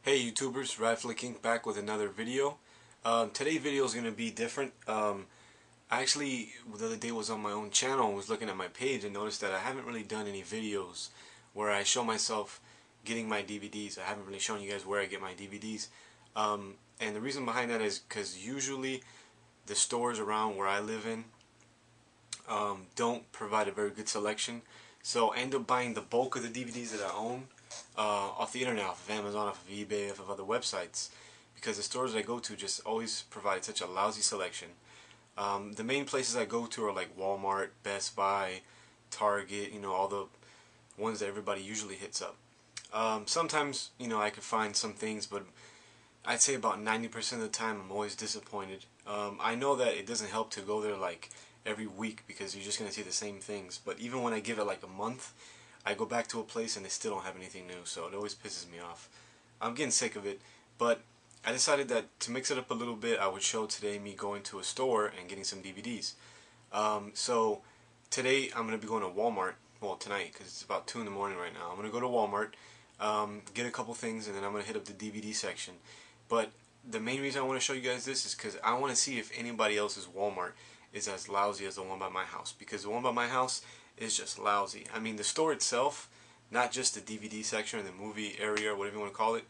Hey YouTubers, Radflicking back with another video. Today's video is going to be different. I actually, the other day was on my own channel and was looking at my page and noticed that I haven't really done any videos where I show myself getting my DVDs. I haven't really shown you guys where I get my DVDs. And the reason behind that is because usually the stores around where I live in don't provide a very good selection. So I end up buying the bulk of the DVDs that I own off the internet, off of Amazon, off of eBay, off of other websites, because the stores I go to just always provide such a lousy selection. The main places I go to are like Wal Mart, Best Buy, Target, all the ones that everybody usually hits up. Sometimes, I could find some things, but I'd say about 90% of the time I'm always disappointed. I know that it doesn't help to go there like every week because you're just going to see the same things, but even when I give it like a month, I go back to a place and they still don't have anything new, so it always pisses me off. I'm getting sick of it, but I decided that to mix it up a little bit, I would show today me going to a store and getting some DVDs. So today I'm going to be going to Walmart, well tonight because it's about 2 in the morning right now. I'm going to go to Walmart, get a couple things, and then I'm going to hit up the DVD section. But the main reason I want to show you guys this is because I want to see if anybody else's Walmart is as lousy as the one by my house, because the one by my house is just lousy. I mean, the store itself, not just the DVD section or the movie area or whatever you want to call it,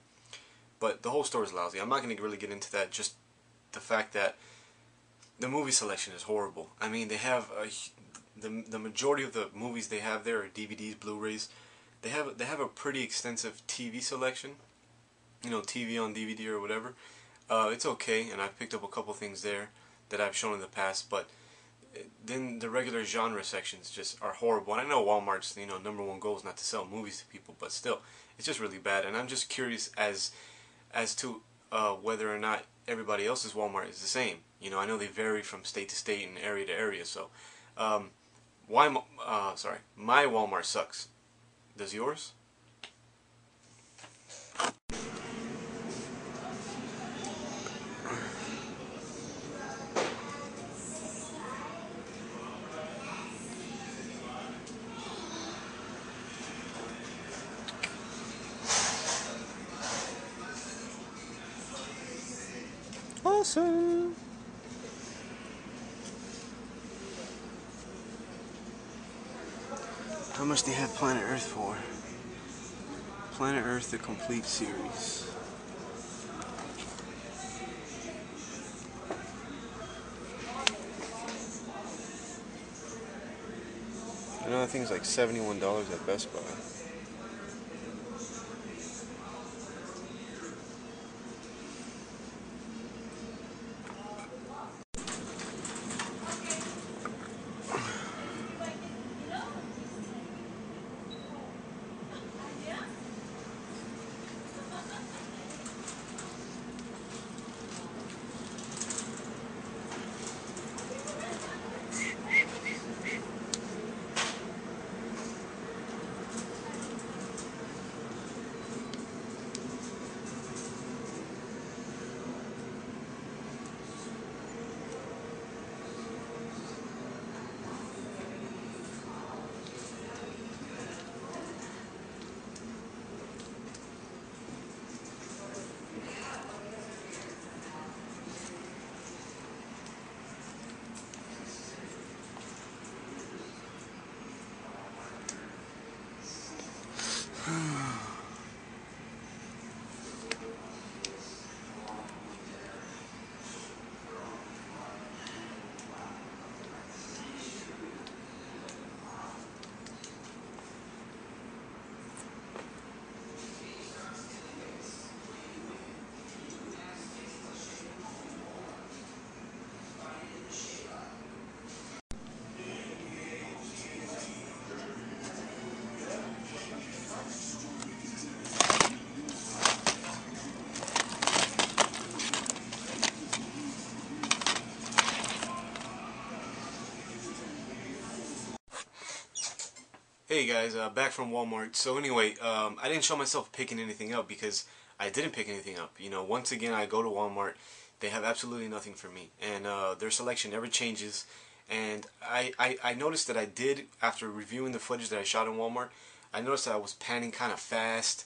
but the whole store is lousy. I'm not going to really get into that, just the fact that the movie selection is horrible. I mean, they have the majority of the movies they have there are DVDs, Blu-rays. They have a pretty extensive TV selection, TV on DVD or whatever. It's okay, and I've picked up a couple things there that I've shown in the past, but then the regular genre sections just are horrible. And I know Walmart's #1 goal is not to sell movies to people, but still, it's just really bad. And I'm just curious as to whether or not everybody else's Walmart is the same. I know they vary from state to state and area to area. So, my Walmart sucks. Does yours? Awesome. How much they have Planet Earth for? Planet Earth, the complete series. Another thing is like $71 at Best Buy. Hey guys, back from Walmart. So anyway, I didn't show myself picking anything up because I didn't pick anything up. Once again, I go to Walmart, they have absolutely nothing for me, and their selection never changes. And I noticed that I did, after reviewing the footage that I shot in Walmart, I noticed that I was panning kind of fast,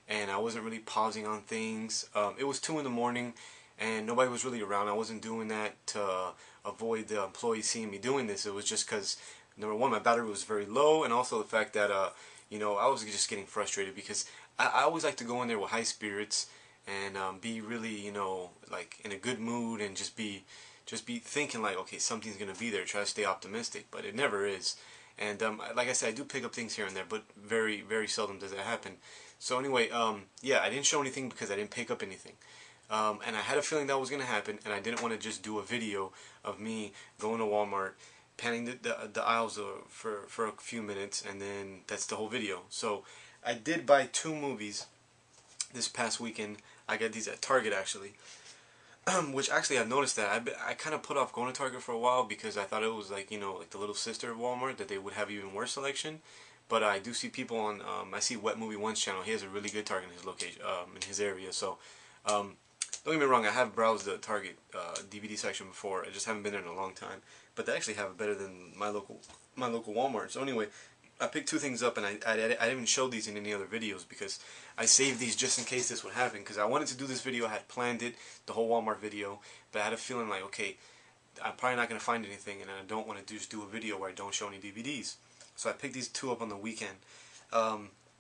and I wasn't really pausing on things. It was 2 in the morning, and nobody was really around. I wasn't doing that to avoid the employees seeing me doing this. It was just because, number one, my battery was very low, and also the fact that you know, I was just getting frustrated because I always like to go in there with high spirits and be really, you know, like in a good mood, and just be thinking like, okay, something's gonna be there. Try to stay optimistic, but it never is. And like I said, I do pick up things here and there, but very, very seldom does that happen. So anyway, yeah, I didn't show anything because I didn't pick up anything. And I had a feeling that was going to happen, and I didn't want to just do a video of me going to Walmart, panning the aisles for a few minutes, and then that's the whole video. So I did buy 2 movies this past weekend. I got these at Target, actually. Which actually, I've noticed that I kind of put off going to Target for a while because I thought it was like, you know, like the little sister of Walmart, that they would have even worse selection. But I do see people on, I see Wet Movie One's channel. He has a really good Target in his location, in his area. So, don't get me wrong, I have browsed the Target DVD section before. I just haven't been there in a long time. But they actually have it better than my local Walmart. So anyway, I picked 2 things up, and I didn't even show these in any other videos because I saved these just in case this would happen. Because I wanted to do this video, I had planned it, the whole Walmart video, but I had a feeling like, okay, I'm probably not going to find anything, and I don't want to just do a video where I don't show any DVDs. So I picked these 2 up on the weekend.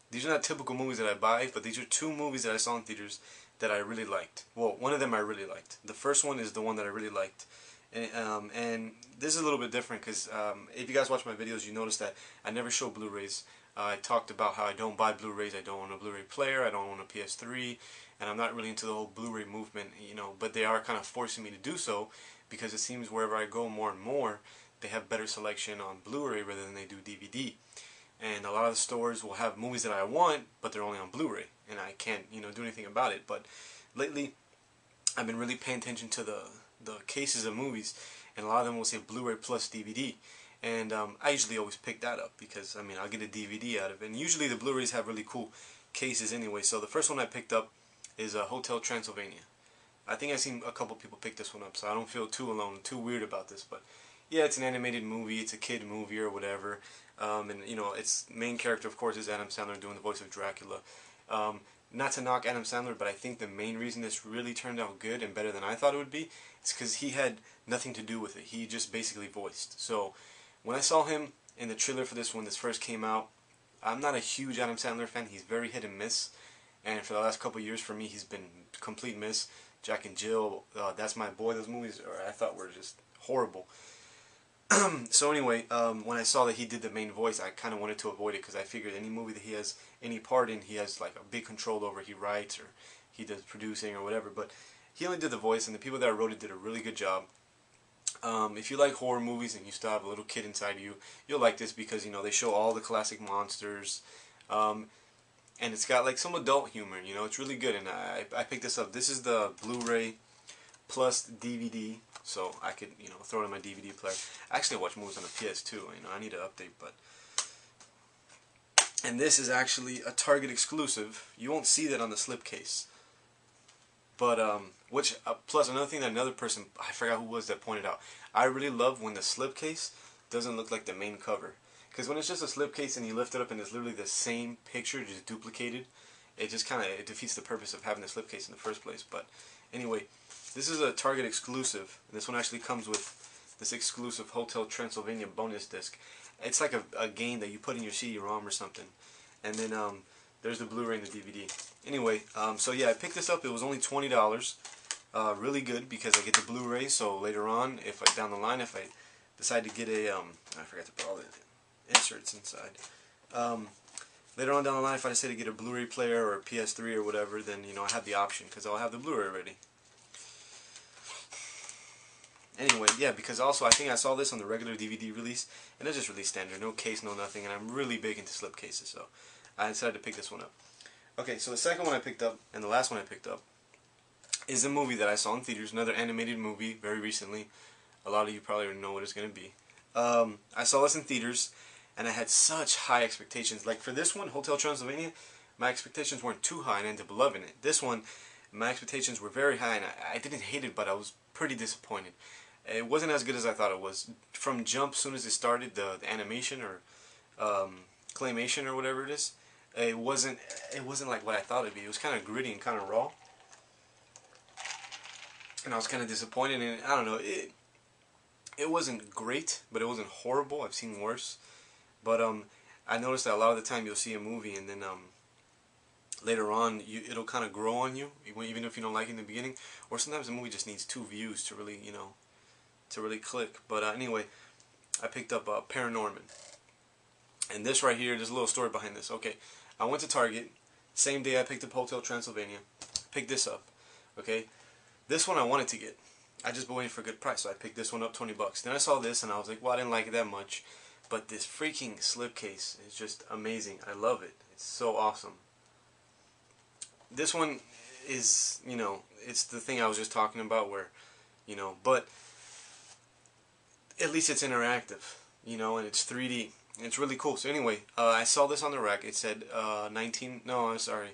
These are not typical movies that I buy, but these are 2 movies that I saw in theaters that I really liked. Well, one of them I really liked. The first one is the one that I really liked. And this is a little bit different because if you guys watch my videos, you notice that I never show Blu-rays. I talked about how I don't buy Blu-rays, I don't own a Blu-ray player, I don't own a PS3, and I'm not really into the whole Blu-ray movement, you know, but they are kind of forcing me to do so because it seems wherever I go more and more, they have better selection on Blu-ray rather than they do DVD. And a lot of the stores will have movies that I want, but they're only on Blu-ray, and I can't, you know, do anything about it. But lately, I've been really paying attention to the cases of movies, and a lot of them will say Blu-ray plus DVD, and I usually always pick that up because, I mean, I'll get a DVD out of it, and usually the Blu-rays have really cool cases anyway. So the first one I picked up is Hotel Transylvania. I think I've seen a couple people pick this one up, so I don't feel too alone, too weird about this. But yeah, it's an animated movie, it's a kid movie or whatever, and you know, its main character, of course, is Adam Sandler doing the voice of Dracula. Not to knock Adam Sandler, but I think the main reason this really turned out good and better than I thought it would be is because he had nothing to do with it. He just basically voiced. So when I saw him in the trailer for this when this first came out, I'm not a huge Adam Sandler fan. He's very hit and miss, and for the last couple of years for me, he's been complete miss. Jack and Jill, That's My Boy, those movies I thought were just horrible. So anyway, when I saw that he did the main voice, I kind of wanted to avoid it because I figured any movie that he has any part in, he has like a big control over. He writes or he does producing or whatever, but he only did the voice, and the people that wrote it did a really good job. If you like horror movies and you still have a little kid inside you, you'll like this because, you know, they show all the classic monsters, and it's got like some adult humor. You know, it's really good, and I picked this up. This is the Blu-ray plus DVD. So I could, you know, throw it in my DVD player. Actually, I watch movies on the PS2. You know, I need to update, but. And this is actually a Target exclusive. You won't see that on the slipcase. But plus another thing that another person, I forgot who was, that pointed out. I really love when the slipcase doesn't look like the main cover. Because when it's just a slipcase and you lift it up and it's literally the same picture, just duplicated, it just kind of defeats the purpose of having the slipcase in the first place. But anyway, this is a Target exclusive. This one actually comes with this exclusive Hotel Transylvania bonus disc. It's like a game that you put in your CD-ROM or something. And then there's the Blu-ray and the DVD. Anyway, so yeah, I picked this up. It was only $20. Really good because I get the Blu-ray. So later on, down the line, if I decide to get a, I forgot to put all the inserts inside. Later on down the line, if I decide to get a Blu-ray player or a PS3 or whatever, then, you know, I have the option because I'll have the Blu-ray ready. Anyway, yeah, because also I think I saw this on the regular DVD release, and it's just really standard, no case, no nothing, and I'm really big into slip cases, so I decided to pick this one up. Okay, so the second one I picked up, and the last one I picked up, is a movie that I saw in theaters, another animated movie, very recently. A lot of you probably already know what it's going to be. I saw this in theaters, and I had such high expectations. Like for this one, Hotel Transylvania, my expectations weren't too high, and I ended up loving it. This one, my expectations were very high, and I didn't hate it, but I was pretty disappointed. It wasn't as good as I thought it was. From jump, as soon as it started, the animation or claymation or whatever it is, it wasn't like what I thought it'd be. It was kind of gritty and kind of raw, and I was kind of disappointed in it. I don't know, it wasn't great, but it wasn't horrible. I've seen worse. But I noticed that a lot of the time you'll see a movie and then later on it'll kind of grow on you, even if you don't like it in the beginning. Or sometimes the movie just needs 2 views to really, to really click. But anyway, I picked up Paranorman. And this right here, there's a little story behind this. Okay, I went to Target. Same day I picked up Hotel Transylvania. Picked this up. Okay, this one I wanted to get. I just been waiting for a good price, so I picked this one up, 20 bucks. Then I saw this and I was like, well, I didn't like it that much. But this freaking slipcase is just amazing. I love it. It's so awesome. This one is, it's the thing I was just talking about where, but at least it's interactive, and it's 3D. And it's really cool. So anyway, I saw this on the rack. It said 19, no, I'm sorry.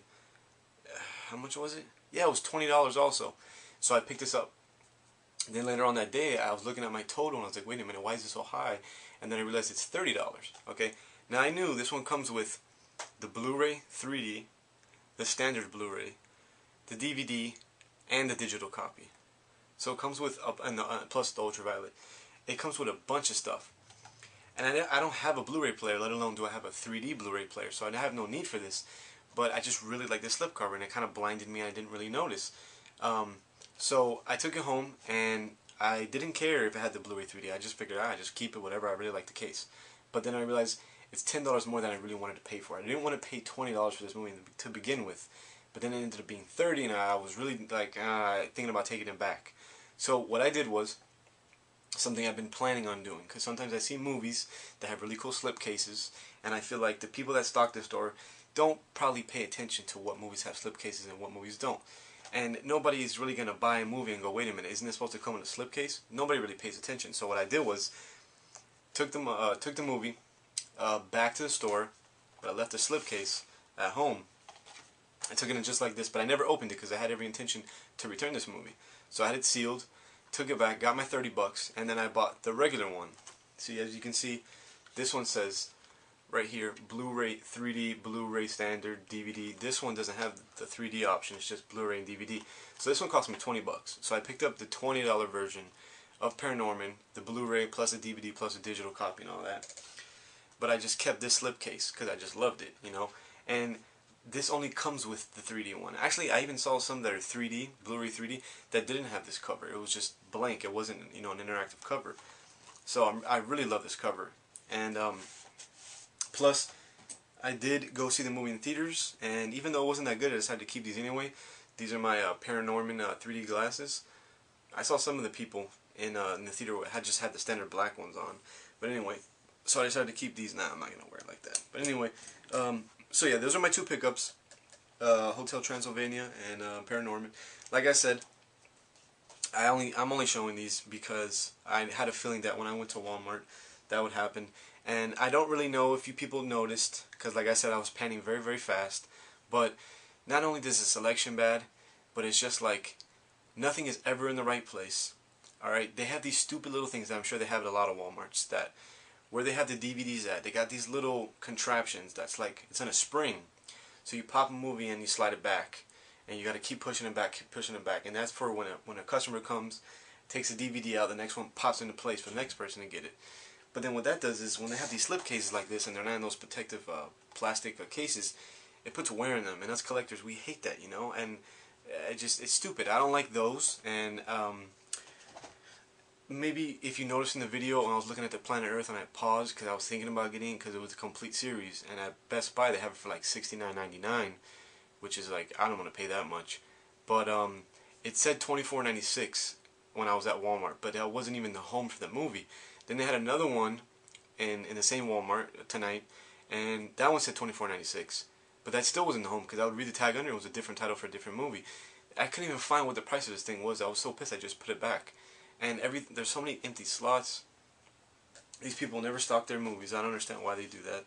How much was it? Yeah, it was $20 also. So I picked this up. Then later on that day, I was looking at my total and I was like, wait a minute, why is it so high? And then I realized it's $30. Okay, now I knew this one comes with the Blu-ray 3D, the standard Blu-ray, the DVD, and the digital copy. So it comes with plus the ultraviolet. It comes with a bunch of stuff. And I don't have a Blu-ray player, let alone do I have a 3D Blu-ray player, so I have no need for this. But I just really like this slipcover, and it kind of blinded me and I didn't really notice. So I took it home, and I didn't care if it had the Blu-ray 3D. I just figured, I just keep it, whatever. I really like the case. But then I realized it's $10 more than I really wanted to pay for it. I didn't want to pay $20 for this movie to begin with. But then it ended up being $30, and I was really like thinking about taking it back. So what I did was something I've been planning on doing, because sometimes I see movies that have really cool slipcases, and I feel like the people that stock the store don't probably pay attention to what movies have slipcases and what movies don't. And nobody is really going to buy a movie and go, wait a minute, isn't this supposed to come in a slipcase? Nobody really pays attention. So what I did was took the movie back to the store, but I left the slipcase at home. I took it in just like this, but I never opened it because I had every intention to return this movie. So I had it sealed, took it back, got my 30 bucks, and then I bought the regular one. See, as you can see, this one says right here, Blu-ray 3D, Blu-ray standard, DVD. This one doesn't have the 3D option, it's just Blu-ray and DVD. So this one cost me 20 bucks. So I picked up the $20 version of Paranorman, the Blu-ray plus a DVD plus a digital copy and all that. But I just kept this slipcase because I just loved it, And this only comes with the 3D one. Actually, I even saw some that are 3D, Blu-ray 3D, that didn't have this cover. It was just blank. It wasn't, an interactive cover. So I really love this cover. And plus, I did go see the movie in theaters, and even though it wasn't that good, I decided to keep these anyway. These are my Paranorman 3D glasses. I saw some of the people in the theater had just had the standard black ones on. But anyway, so I decided to keep these. Nah, I'm not going to wear it like that. But anyway, so yeah, those are my 2 pickups. Hotel Transylvania and Paranorman. Like I said, I'm only showing these because I had a feeling that when I went to Wal Mart, that would happen. And I don't really know if you people noticed, because like I said, I was panning very, very fast. But not only does the selection bad, but it's just like nothing is ever in the right place. Alright, they have these stupid little things that I'm sure they have at a lot of Walmarts, that where they have the DVDs at, they got these little contraptions that's like, it's in a spring. So you pop a movie and you slide it back. And you got to keep pushing it back, and that's for when a customer comes, takes a DVD out, the next one pops into place for the next person to get it. But then what that does is when they have these slip cases like this and they're not in those protective plastic cases, it puts wear in them, and us collectors, we hate that, and it's stupid. I don't like those. And maybe if you noticed in the video when I was looking at the Planet Earth and I paused because I was thinking about getting it because it was a complete series, and at Best Buy they have it for like $69.99. Which is like, I don't want to pay that much. But it said $24.96 when I was at Walmart, but that wasn't even the home for the movie. Then they had another one in the same Walmart tonight, and that one said $24.96. But that still wasn't the home, because I would read the tag under, it was a different title for a different movie. I couldn't even find what the price of this thing was. I was so pissed I just put it back. And there's so many empty slots. These people never stock their movies. I don't understand why they do that.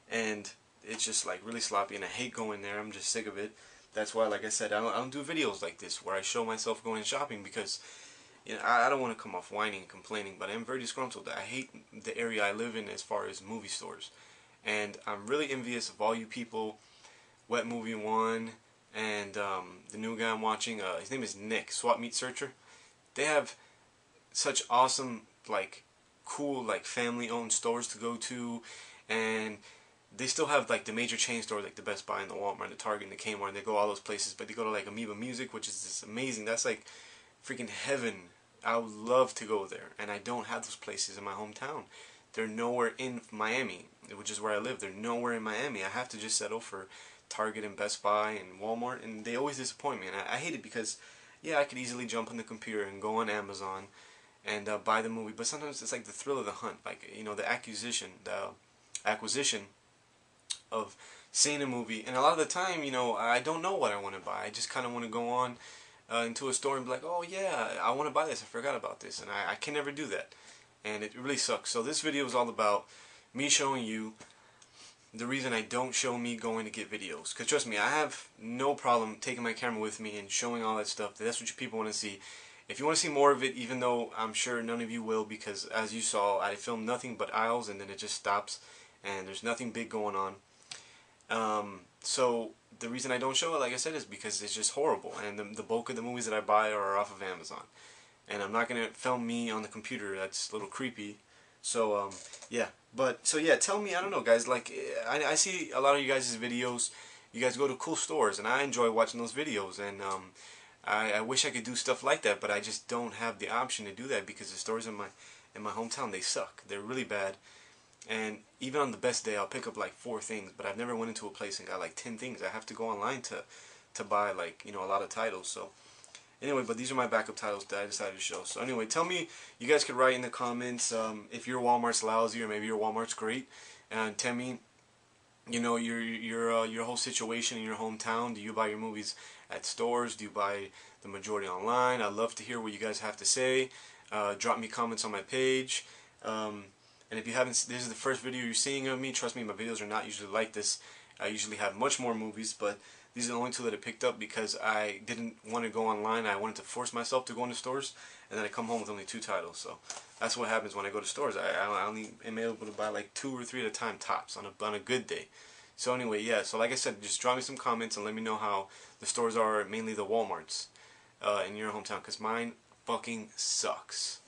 And it's just like really sloppy, and I hate going there. I'm just sick of it. That's why, like I said, I don't do videos like this where I show myself going shopping, because I don't want to come off whining and complaining, but I'm very disgruntled. I hate the area I live in as far as movie stores, and I'm really envious of all you people Wet Movie 1, and the new guy I'm watching, his name is Nick, Swap Meet Searcher. They have such awesome, like, cool, like, family-owned stores to go to, and they still have, like, the major chain stores, like the Best Buy and the Wal Mart and the Target and the Kmart, and they go all those places, but they go to, like, Amoeba Music, which is just amazing. That's, like, freaking heaven. I would love to go there, and I don't have those places in my hometown. They're nowhere in Miami, which is where I live. They're nowhere in Miami. I have to just settle for Target and Best Buy and Walmart, and they always disappoint me, and I hate it because, yeah, I could easily jump on the computer and go on Amazon and buy the movie, but sometimes it's like the thrill of the hunt, like, you know, the acquisition of seeing a movie, and a lot of the time, you know, I don't know what I want to buy. I just kind of want to go on into a store and be like, oh yeah, I want to buy this, I forgot about this, and I can never do that, and it really sucks. So this video is all about me showing you the reason I don't show me going to get videos, because trust me, I have no problem taking my camera with me and showing all that stuff. That's what you people want to see. If you want to see more of it, even though I'm sure none of you will, because as you saw, I filmed nothing but aisles and then it just stops and there's nothing big going on. So the reason I don't show it, like I said, is because it's just horrible, and the bulk of the movies that I buy are off of Amazon, and I'm not going to film me on the computer. That's a little creepy. So yeah, but so yeah, tell me, I don't know, guys, like, I see a lot of you guys' videos. You guys go to cool stores, and I enjoy watching those videos, and I wish I could do stuff like that, but I just don't have the option to do that because the stores in my hometown, they suck. They're really bad. And even on the best day, I'll pick up like 4 things, but I've never went into a place and got like 10 things. I have to go online to buy, like, you know, a lot of titles. So anyway, but these are my backup titles that I decided to show. So anyway, tell me, you guys could write in the comments if your Walmart's lousy or maybe your Walmart's great, and tell me, you know, your whole situation in your hometown. Do you buy your movies at stores? Do you buy the majority online? I'd love to hear what you guys have to say. Drop me comments on my page. And if you haven't, this is the first video you're seeing of me. Trust me, my videos are not usually like this. I usually have much more movies, but these are the only 2 that I picked up because I didn't want to go online. I wanted to force myself to go into stores, and then I come home with only 2 titles. So that's what happens when I go to stores. I only am able to buy like 2 or 3 at a time tops on a good day. So anyway, yeah. So like I said, just drop me some comments and let me know how the stores are, mainly the Walmarts in your hometown, because mine fucking sucks.